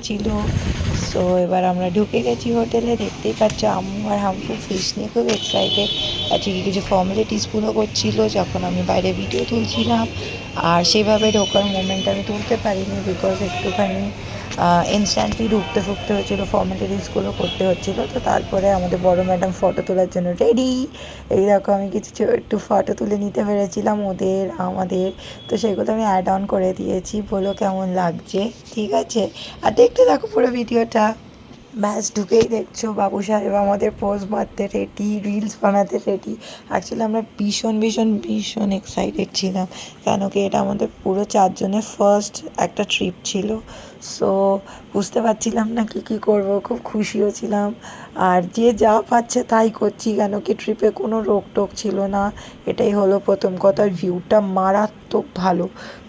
ছিল। সো এবার আমরা ঢুকে গেছি হোটেলে। দেখতেই পাচ্ছ আম্মু আর হাম্পু ফিশ নিয়ে খুব এক্সাইটেড। আজকে কিছু ফর্মালিটিস পুরো করছিল যখন আমি বাইরে ভিডিও তুলছিলাম। আর সেভাবে ঢোকার মোমেন্ট আমি তুলতে পারিনি, বিকজ একটুখানি ইনস্ট্যান্টলি ঢুকতে ফুকতে হচ্ছিলো, ফর্মালিটিসগুলো করতে হচ্ছিলো। তো তারপরে আমাদের বড় ম্যাডাম ফটো তোলার জন্য রেডি। এইরকম আমি কিছু একটু ফটো তুলে নিতে পেরেছিলাম ওদের আমাদের। তো সেগুলো আমি অ্যাড অন করে দিয়েছি, বলো কেমন লাগছে। ঠিক আছে, আর দেখতে থাকো পুরো ভিডিওটা। ব্যাস ঢুকেই দেখছো বাবু সাহেব আমাদের পোজ মারতে রেডি, রিলস বানাতে রেডি। অ্যাকচুয়ালি আমরা ভীষণ ভীষণ ভীষণ এক্সাইটেড ছিলাম, কেন কি এটা আমাদের পুরো 4 জনের ফার্স্ট একটা ট্রিপ ছিল। সো বুঝতে পারছিলাম না কী করব, খুব খুশিও ছিলাম। আর যে যা পাচ্ছে তাই করছি, কেন কি ট্রিপে কোনো রোক টোক ছিল না। এটাই হলো প্রথম কথা। ভিউটা মারাত্মক ভালো।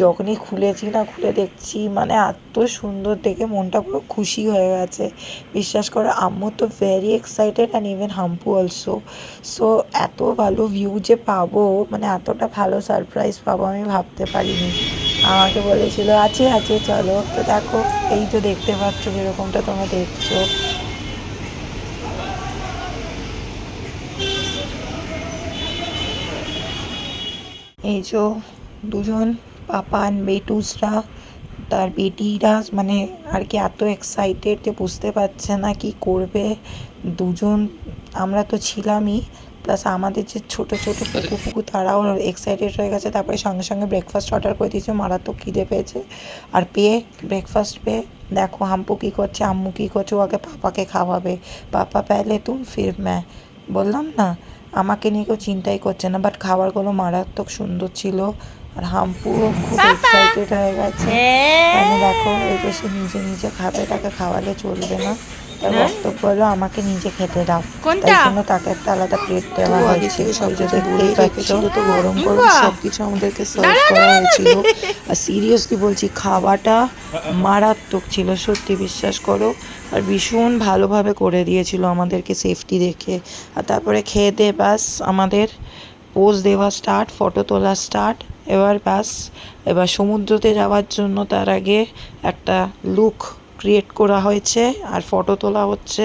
যখনই খুলেছি না, খুলে দেখছি মানে এত সুন্দর দেখে মনটা পুরো খুশি হয়ে গেছে। বিশ্বাস করো, আম্মু তো very excited and even Hampu also. So এত ভালো ভিউ যে পাবো, মানে এতটা ভালো সারপ্রাইজ পাবো আমি ভাবতে পারিনি। আমাকে বলেছিল আছে আছে চলো। তো দেখো, এই তো দেখতে পাচ্ছ যেরকমটা তোমরা দেখছো। এই যে দুজন পাপান বেটুসরা, তার বেটিরা মানে আর কি এত এক্সাইটেড যে বুঝতে পারছে না কি করবে। দুজন আমরা তো ছিলামই, প্লাস আমাদের যে ছোট ছোট পুকু তারাও এক্সাইটেড হয়ে গেছে। তারপরে সঙ্গে সঙ্গে ব্রেকফাস্ট অর্ডার করে দিয়েছে, মারাত্মক খিদে পেয়েছে। আর ব্রেকফাস্ট পেয়ে দেখো হাম্পু কী করছে, আম্মু কী করছে, ও আগে পাপাকে খাওয়াবে। পাপা পেলে তুম ফির ম্যায়, বললাম না আমাকে নিয়ে কেউ চিন্তাই করছে না। বাট খাবারগুলো মারাত্মক সুন্দর ছিল। আর হাম্পুও খুব এক্সাইটেড হয়ে গেছে। কেন দেখো, এই যে সে নিজে নিজে খাবে, তাকে খাওয়ালে চলবে না। তার বক্তব্য হলো আমাকে নিজে খেতে দাও, তাই জন্য তাকে একটা আলাদা প্লেট দেওয়া হয়েছে। দেখতেই পাচ্ছ, তো গরম গরম সবকিছু আমাদেরকে সার্ভ করা হয়েছিল। আর সিরিয়াসলি বলছি, খাওয়াটা মারাত্মক ছিল, সত্যি বিশ্বাস করো। আর ভীষণ ভালোভাবে করে দিয়েছিল আমাদেরকে, সেফটি দেখে। আর তারপরে খেয়ে দিয়ে ব্যাস আমাদের পোজ দেওয়া স্টার্ট, ফটো তোলা স্টার্ট। এবার সমুদ্রতে যাওয়ার জন্য তার আগে একটা লুক ক্রিয়েট করা হয়েছে আর ফটো তোলা হচ্ছে,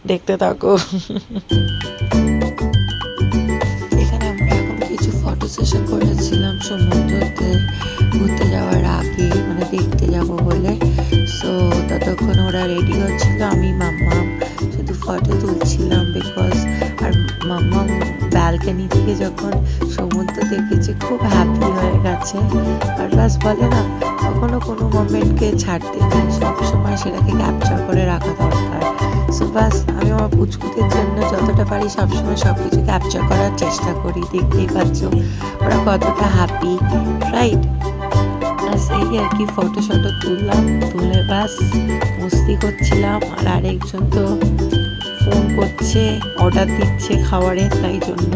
দেখতে থাকো। এখানে আমরা এখন কিছু ফটো সেশন করেছিলাম সমুদ্রতে ঘুরতে যাওয়ার আগে, মানে দেখতে যাব বলে। সো ততক্ষণ ওরা রেডি হচ্ছিল, আমি মাম্মা শুধু ফটো তুলছিলাম। বিকজ আর মাম্মা ব্যালকানি থেকে যখন সমুদ্র দেখেছে খুব হ্যাপি হয়ে গেছে। আর প্লাস বলে না, কখনো কোনো মোমেন্টকে ছাড়তে নেই, সবসময় সেটাকে ক্যাপচার করে রাখা দরকার। সো বাস আমি আমার পুচকুদের জন্য যতটা পারি সবসময় সব কিছু ক্যাপচার করার চেষ্টা করি। দেখতেই পাচ্ছ ওরা কতটা হ্যাপি, রাইট? এই আর কি ফটো শটো তুলে বাস মস্তি করছিলাম। আর আরেকজন তো ফোন করছে, অর্ডার দিচ্ছে খাবারের, তাই জন্য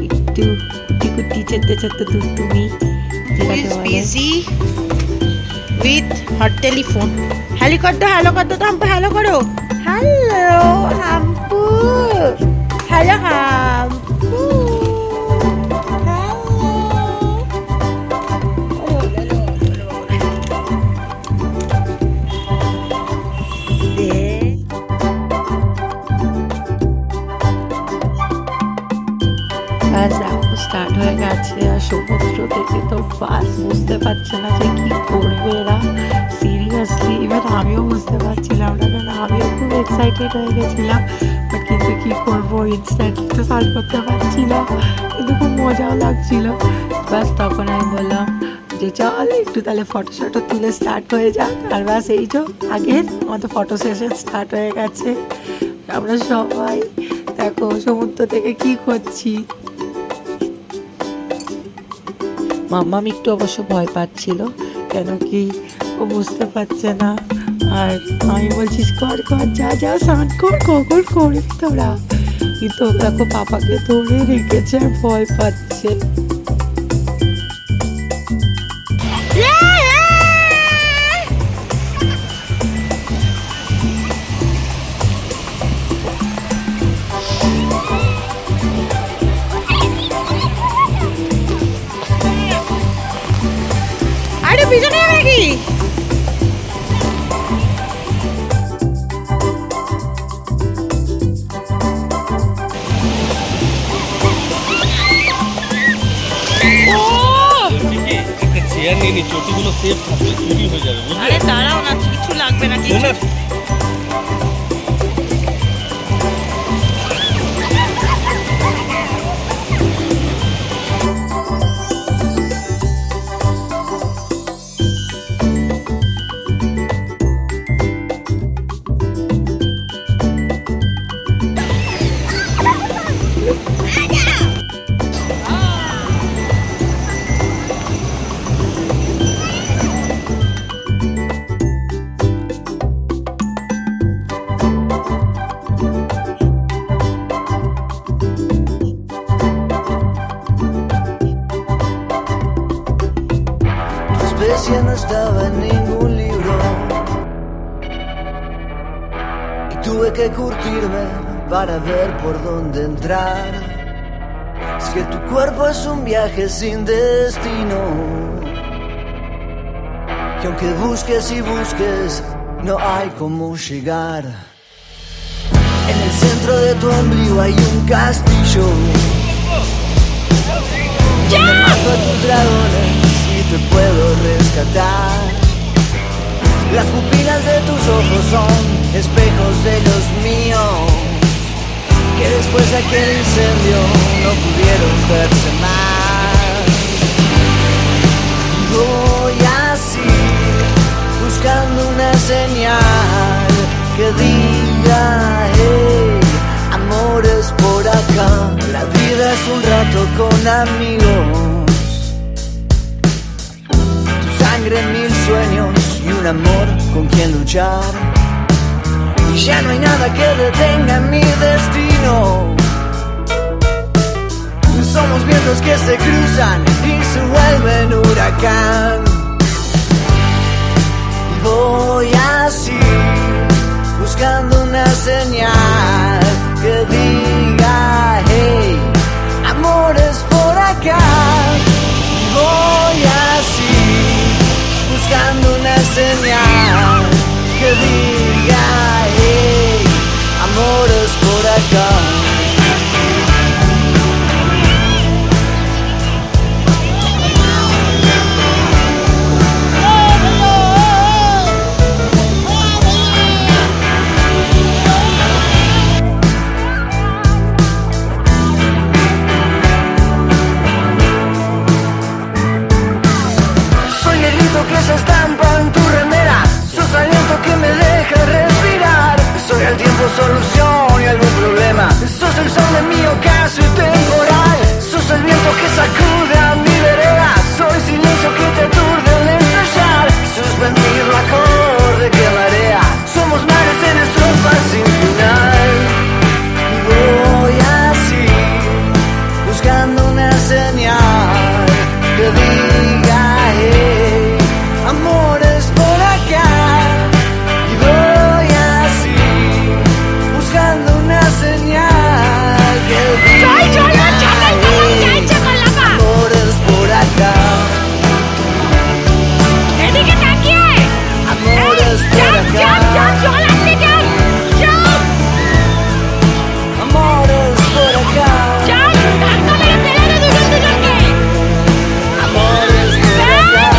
একটু কুটি কুটি চেতে চেতে তুমি যেটাকে বলে উইথ হট টেলিফোন। হ্যালো কর দো, হ্যালো কর দো, তো হাম্পু হ্যালো করো। হ্যালো হাম্পু, হ্যালো হাম্পু, স্টার্ট হয়ে গেছে। আর সমুদ্র থেকে তো বাস বুঝতে পারছে না যে কি করবে এরা, সিরিয়াসলি। এবার আমিও বুঝতে পারছিলাম না, কারণ আমিও খুব এক্সাইটেড হয়ে গেছিলাম। বাট কিন্তু কী করবো, ইনস্ট্যান্টলি তো সার্চ করতে পারছি না, কিন্তু খুব মজাও লাগছিল। বাস তখন আমি বললাম যে চল একটু তাহলে ফটো শটো তুলে স্টার্ট হয়ে যাক। আর বাস এই যে আগের আমাদের ফটো সেশন স্টার্ট হয়ে গেছে। আমরা সবাই দেখো সমুদ্র থেকে কি করছি। মাম্মা একটু অবশ্য ভয় পাচ্ছিল, কেন কি ও বুঝতে পারছে না। আর আমি বলছি কর কর, যা যা স্নান কর করবি তোরা। কিন্তু দেখো পাপাকে ধরে রেখেছে আর ভয় পাচ্ছে। আরে পিছনে নাকি নিয়ে নি, চটিগুলো সেফ থাকবে, চুরি হয়ে যাবে বুঝলে? আরে দাঁড়াও না, কিছু লাগবে না কিছু। শোনা, Tu especie no estaba en ningún libro y tuve que curtirme para ver por dónde entrar. Es que tu cuerpo es un viaje sin destino, que aunque busques y busques no hay cómo llegar. En el centro de tu ombligo hay un castillo donde mato a tus dragones y te puedo rescatar. Las pupilas de tus ojos son espejos de los míos, que después de aquel incendio no pudieron verse más. Y voy así, buscando una señal que diga, hey, amor es por acá. La vida es un rato con amigos, tu sangre en mil sueños y un amor con quien luchar. Y ya no hay nada que detenga mi destino. Somos vientos que se cruzan y se vuelven huracán. Y voy así, buscando una señal que diga, hey, amor es por acá. Y voy así, buscando una señal que diga, hey, amor es por acá. Que se estampa en tu remera, sos aliento que me deja respirar. Soy el tiempo, solución y algún problema. Sos el sol de mi ocaso y temporal. Sos el viento que sacude a mi vereda. Soy silencio que te aturde al estallar. Suspendido acorde que marea. Somos mares en estrofas sin final. Y voy así, buscando una señal que diga, hey, amor es por acá. Y voy así, buscando una señal que diga, amor es por acá. Amor es por acá. Amor es por acá. Amor es por acá.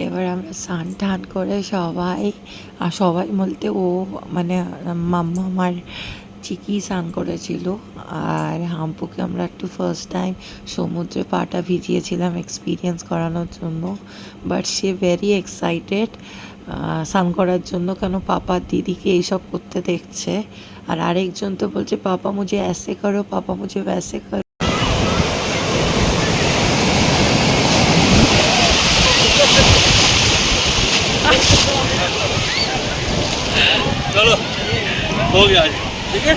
এবার আমরা স্নান টান করে সবাই, আর সবাই বলতে ও মানে মাম্মা আমার চিকি স্নান করেছিল, আর হাম্পুকে আমরা একটু ফার্স্ট টাইম সমুদ্রে পাটা ভিজিয়েছিলাম এক্সপিরিয়েন্স করানোর জন্য। বাট সে ভেরি এক্সাইটেড স্নান করার জন্য, কেন পাপা দিদিকে এইসব করতে দেখছে। আর আরেকজন তো বলছে পাপা মুঝে ऐसे करो, পাপা মুঝে वैसे करो। चलो हो गया आज, ठीक है।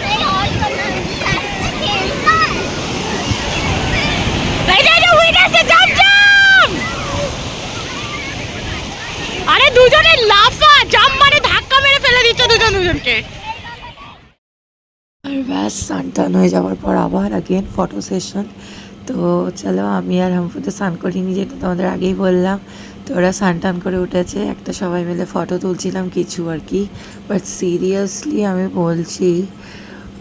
আরে দুজনে লাফা জাম্প মারে ধাক্কা মেরে ফেলে দিচ্ছে দুজনকে। আর ব্যাস স্নান টান হয়ে যাওয়ার পর আবার আগেন ফটো সেশন। তো চলো, আমি আর হাম্পুতে স্নান করিনি, যেটা তোমাদের আগেই বললাম। তো ওরা স্নান টান করে উঠেছে, একটা সবাই মিলে ফটো তুলছিলাম কিছু আর কি। বাট সিরিয়াসলি আমি বলছি,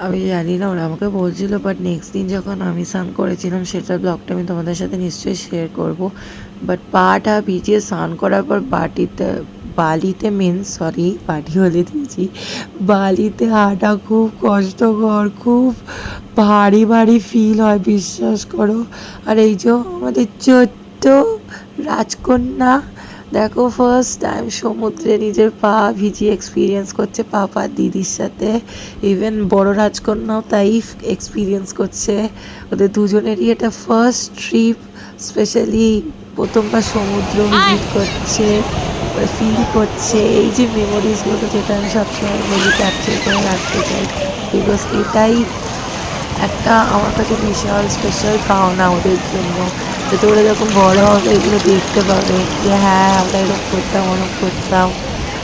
আমি জানি না ওরা আমাকে বলছিল, বাট নেক্সট দিন যখন আমি স্নান করেছিলাম সেটার ব্লগটা আমি তোমাদের সাথে নিশ্চয়ই শেয়ার করব। বাট পাটা ভিজিয়ে স্নান করার পর বালিতে বাটি হলে দিয়েছি, বালিতে হাঁটা খুব কষ্টকর, খুব ভারী ভারী ফিল হয়, বিশ্বাস করো। আর এই যে আমাদের ছোট্ট রাজকন্যা দেখো ফার্স্ট টাইম সমুদ্রে নিজের পা ভিজিয়ে এক্সপিরিয়েন্স করছে পাপা দিদির সাথে। ইভেন বড় রাজকন্যাও তাই এক্সপিরিয়েন্স করছে। ওদের দুজনেরই এটা ফার্স্ট ট্রিপ, স্পেশালি প্রথমবার সমুদ্র ভিজিট করছে, ফিল করছে। এই যে মেমোরিজগুলো, যেটা আমি সবসময় বলি ক্যাপচার করে রাখতে চাই, বিকজ এটাই একটা আমার কাছে বিশাল স্পেশাল পাওনা ওদের জন্য। যাতে ওরা যখন বড় হবে এগুলো দেখতে পাবে যে হ্যাঁ আমরা এরকম করতাম, ওরকম করতাম,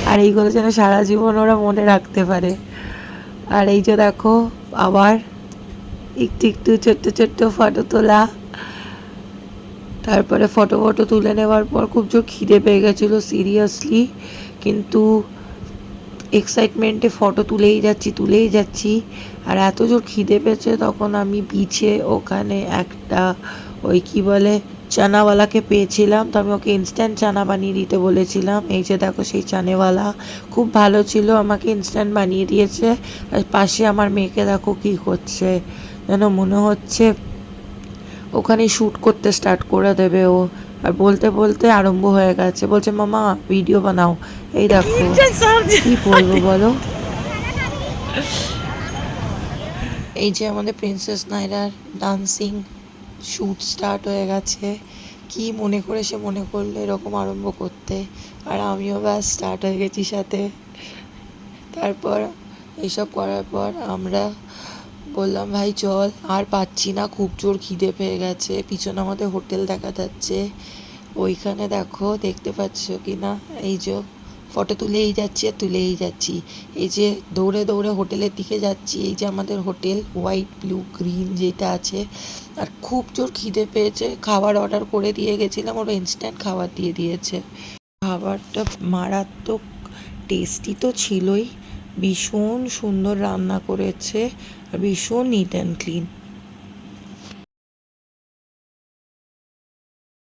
আর এইগুলো যেন সারা জীবন ওরা মনে রাখতে পারে। আর এই যে দেখো আবার একটু একটু ছোট্ট ছোট্ট ফটো তোলা। তারপরে ফটো তুলে নেওয়ার পর খুব জোর খিদে পেয়ে গেছিলো সিরিয়াসলি, কিন্তু এক্সাইটমেন্টে ফটো তুলেই যাচ্ছি। আর এত জোর খিদে পেয়েছে, তখন আমি বিচে ওখানে একটা ওই কি বলে চানাওয়ালাকে পেয়েছিলাম। তো আমি ওকে ইনস্ট্যান্ট চানা বানিয়ে দিতে বলেছিলাম। এই যে দেখো সেই চানেওয়ালা খুব ভালো ছিল, আমাকে ইনস্ট্যান্ট বানিয়ে দিয়েছে। আর পাশে আমার মেয়েকে দেখো কী করছে, যেন মনে হচ্ছে ওখানে শ্যুট করতে স্টার্ট করে দেবে ও। আর বলতে বলতে আরম্ভ হয়ে গেছে, বলছে মামা ভিডিও বানাও। এই দেখো কি বলবো বলো। এই যে আমাদের প্রিন্সেস নাইরার ডান্সিং শ্যুট স্টার্ট হয়ে গেছে। কি মনে করে সে মনে করলো এরকম আরম্ভ করতে, আর আমিও ব্যাস স্টার্ট হয়ে গেছি সাথে। তারপর এইসব করার পর আমরা বললাম ভাই চল, আর পাচ্ছি না, খুব জোর খিদে পেয়ে গেছে। পিছনে আমাদের হোটেল দেখা যাচ্ছে, ওইখানে দেখো দেখতে পাচ্ছ কি না, এই যে ফটো তুলেই যাচ্ছি। এই যে দৌড়ে দৌড়ে হোটেলের দিকে যাচ্ছি। এই যে আমাদের হোটেল, হোয়াইট ব্লু গ্রিন যেটা আছে। আর খুব জোর খিদে পেয়েছে, খাবার অর্ডার করে দিয়ে গেছিলাম, ওরা ইনস্ট্যান্ট খাবার দিয়ে দিয়েছে। খাবারটা মারাত্মক টেস্টি তো ছিলই, ভীষণ সুন্দর রান্না করেছে, আর ভীষণ নিট অ্যান্ড ক্লিন।